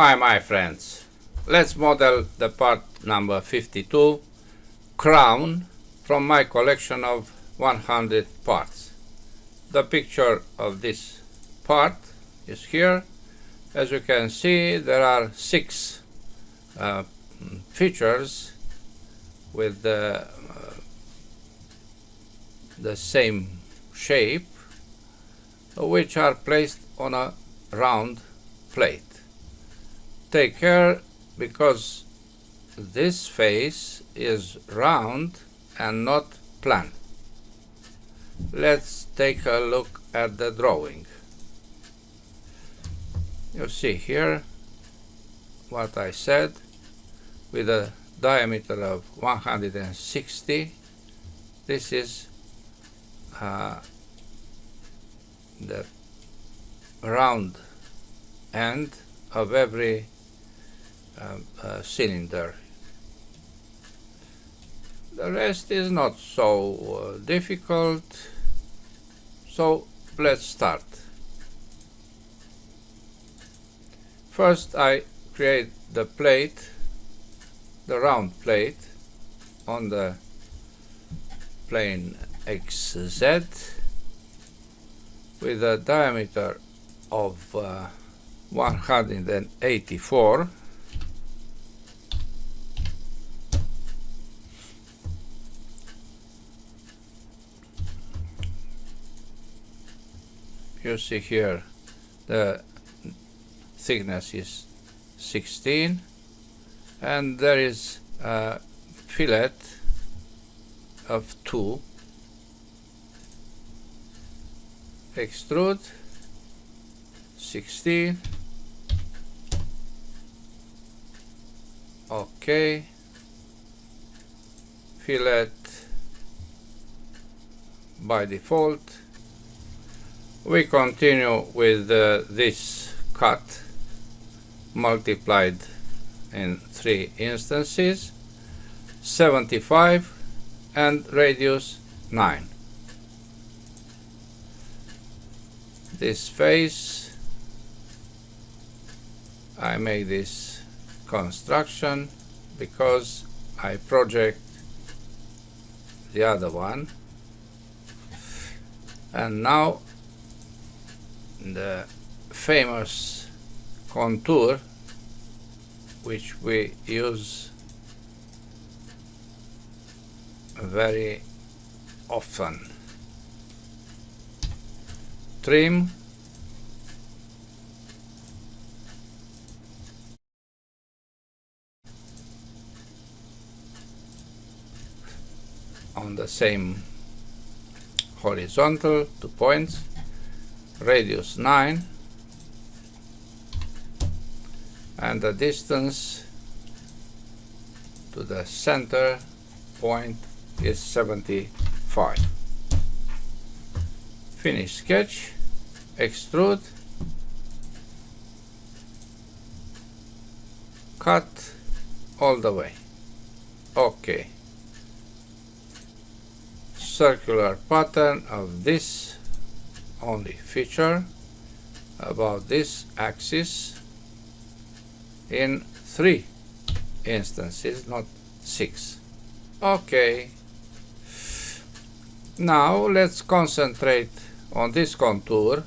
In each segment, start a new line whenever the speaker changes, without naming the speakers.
Hi my friends, let's model the part number 52, crown, from my collection of 100 parts. The picture of this part is here. As you can see, there are 6 features with the same shape, which are placed on a round plate. Take care, because this face is round and not plan. Let's take a look at the drawing. You see here what I said, with a diameter of 160. This is the round end of every cylinder. The rest is not so difficult, so let's start. First I create the plate, the round plate, on the plane XZ with a diameter of 184. You see here the thickness is 16, and there is a fillet of 2. Extrude 16. Okay. Fillet by default. We continue with this cut multiplied in 3 instances, 75 and radius 9. This face, I make this construction because I project the other one, and now the famous contour, which we use very often. Trim, on the same horizontal, 2 points, radius 9, and the distance to the center point is 75. Finish sketch, extrude, cut all the way. Okay. Circular pattern of this only feature about this axis in 3 instances, not 6. Okay. Now let's concentrate on this contour.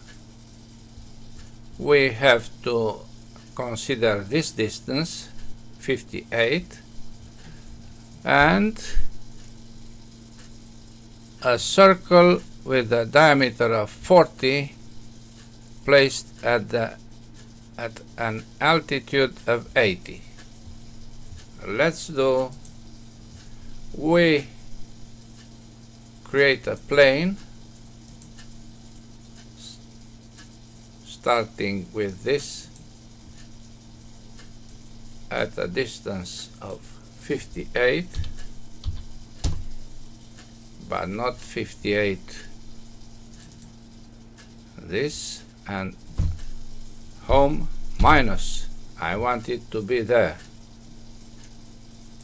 We have to consider this distance, 58, and a circle with a diameter of 40 placed at an altitude of 80. Let's do, we create a plane starting with this at a distance of 58, but not 58 this, and home minus, I want it to be there.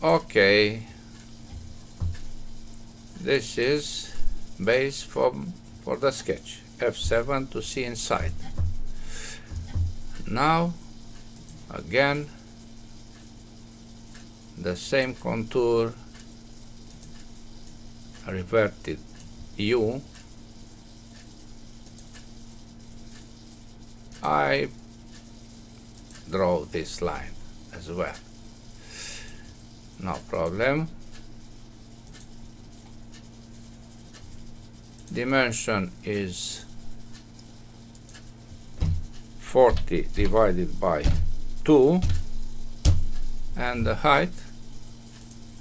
Okay, this is base for the sketch, F7 to see inside. Now Again, the same contour, reverted U. I draw this line as well, no problem. Dimension is 40 divided by 2, and the height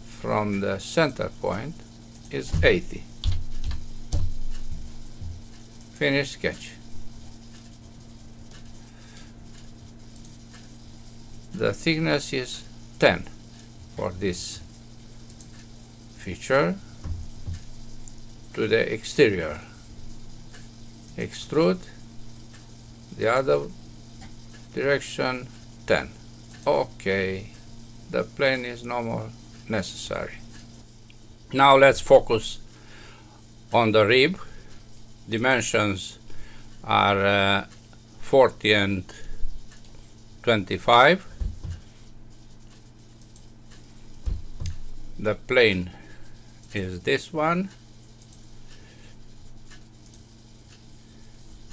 from the center point is 80. Finish sketch. The thickness is 10 for this feature. To the exterior, extrude, the other direction 10. Okay, the plane is no more necessary. Now let's focus on the rib. Dimensions are 40 and 25. The plane is this one,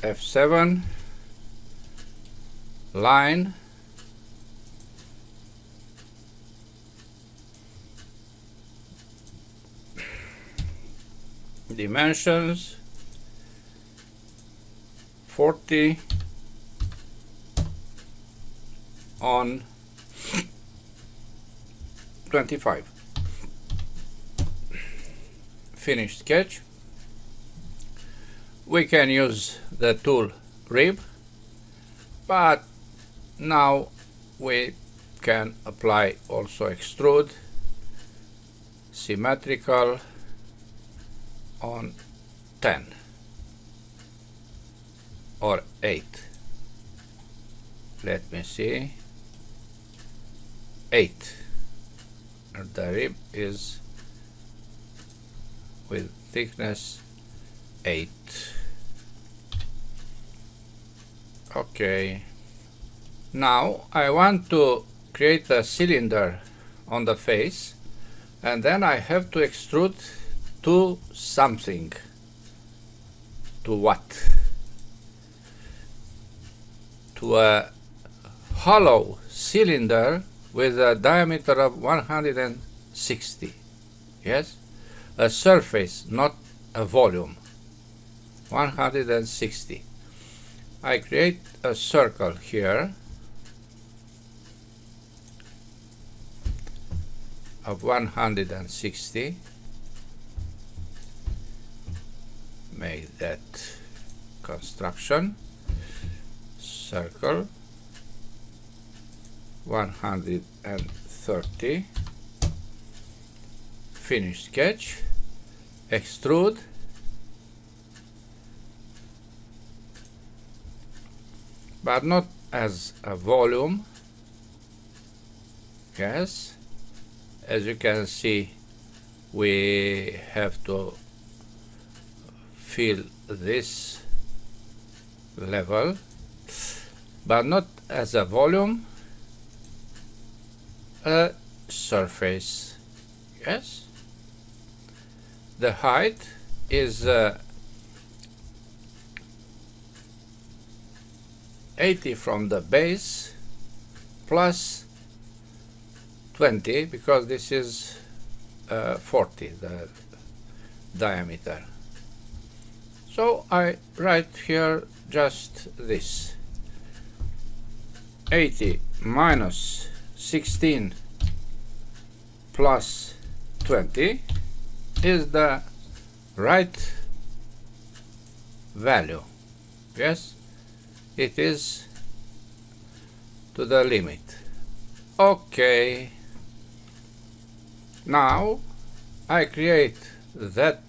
F7, line, dimensions 40 on 25. Finished sketch. We can use the tool rib, but now we can apply also extrude, symmetrical on 10 or 8. Let me see, 8. The rib is with thickness 8. Okay, now I want to create a cylinder on the face, and then I have to extrude to something. To what? To a hollow cylinder with a diameter of 160. Yes, a surface, not a volume. 160. I create a circle here of 160. Make that construction. Circle 130. Finish sketch. Extrude. But not as a volume. Yes, as you can see, we have to fill this level, but not as a volume, a surface. Yes, the height is 80 from the base plus 20, because this is 40, the diameter. So I write here just this. 80 minus 16 plus 20 is the right value. Yes, it is to the limit. Okay, now I create that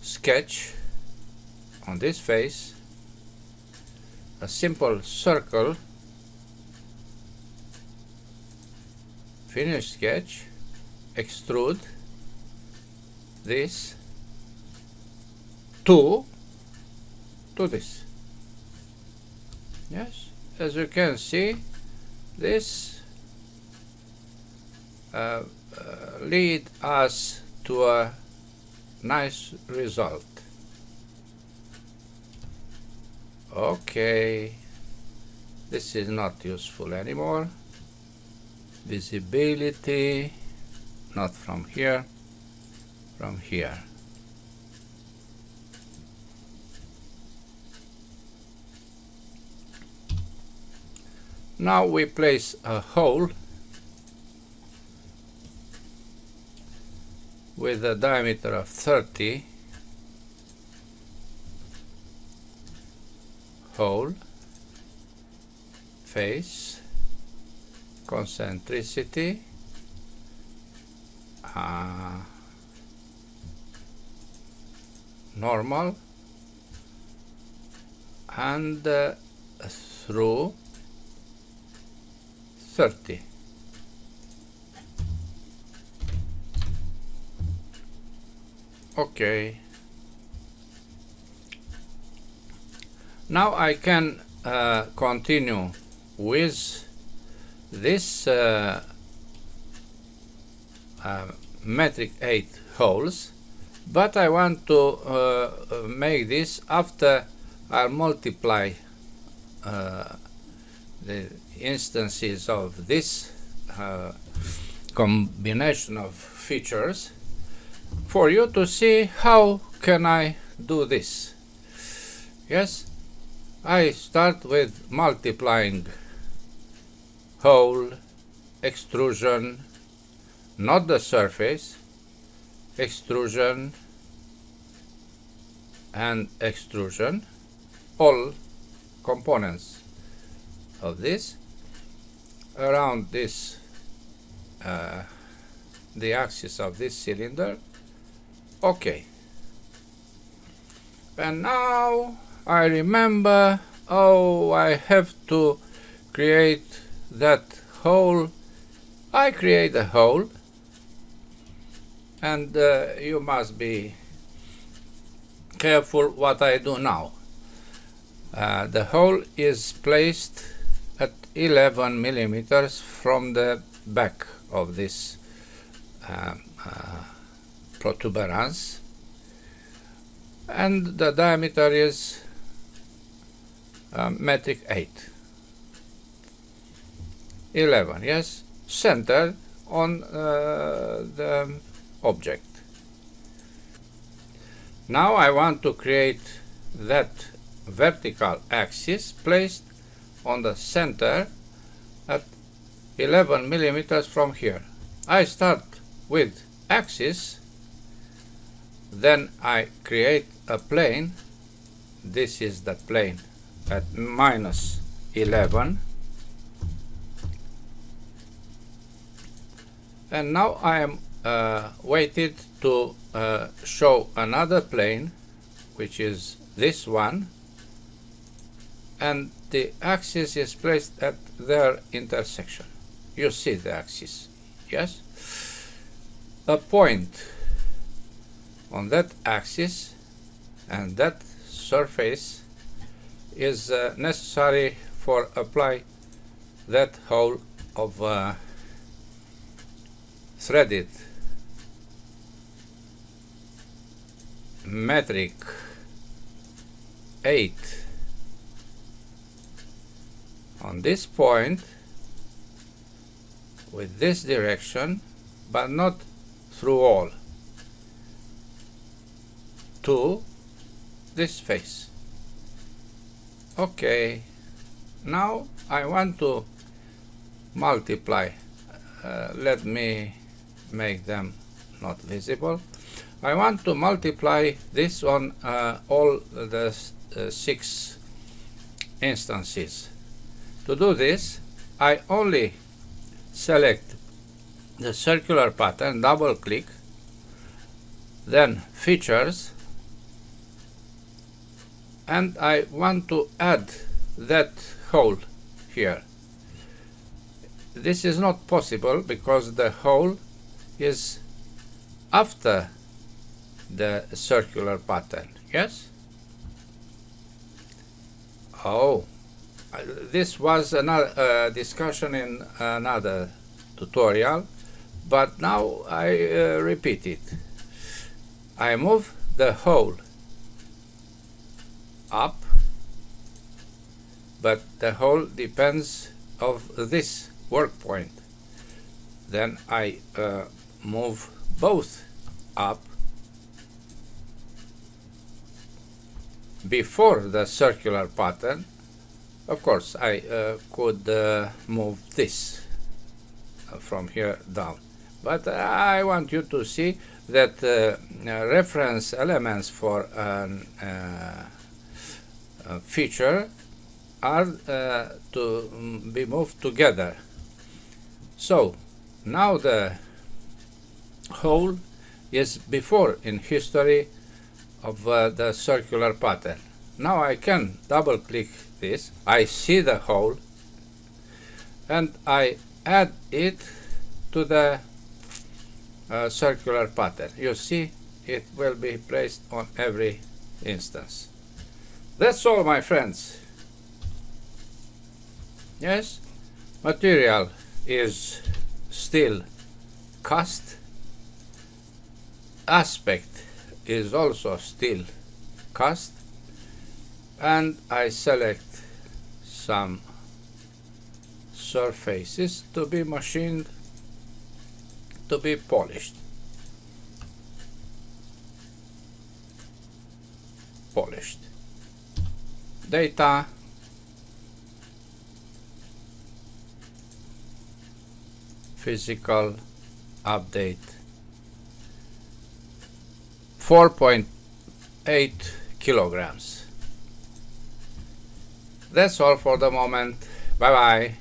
sketch on this face, a simple circle. Finish sketch, extrude this to this. Yes, as you can see, this lead us to a nice result. Okay, this is not useful anymore. Visibility, not from here, from here. Now we place a hole with a diameter of 30, hole, face, concentricity, normal, and through 30. Okay. Now I can continue with this metric 8 holes, but I want to make this after I multiply the instances of this combination of features for you to see how can I do this. Yes, I start with multiplying hole, extrusion, not the surface, extrusion and extrusion, all components of this around this the axis of this cylinder. Okay, and now I remember, oh, I have to create that hole. I create a hole, and you must be careful what I do now. The hole is placed at 11 millimeters from the back of this protuberance, and the diameter is metric 8. 11, yes, centered on the object. Now I want to create that vertical axis placed on the center at 11 millimeters from here. I start with axis, then I create a plane. This is the plane at minus 11, and now I am waited to show another plane, which is this one, and the axis is placed at their intersection. You see the axis, yes? A point on that axis and that surface is necessary for apply that hole of threaded metric 8 on this point with this direction, but not through all, to this face. Okay, now I want to multiply. Let me make them not visible. I want to multiply this on all the 6 instances. To do this, I only select the circular pattern, double click, then features, and I want to add that hole here. This is not possible because the hole is after the circular pattern, yes? Oh, this was another discussion in another tutorial, but now I repeat it. I move the hole up, but the hole depends of this work point. Then I move both up before the circular pattern. Of course, I could move this from here down, but I want you to see that reference elements for a feature are to be moved together. So now the hole is before in history of the circular pattern. Now I can double click this, I see the hole, and I add it to the circular pattern. You see, it will be placed on every instance. That's all, my friends. Yes, material is still cast, aspect is also still cast, and I select some surfaces to be machined, to be polished. Data, physical update, 4.8 kilograms. That's all for the moment. Bye bye.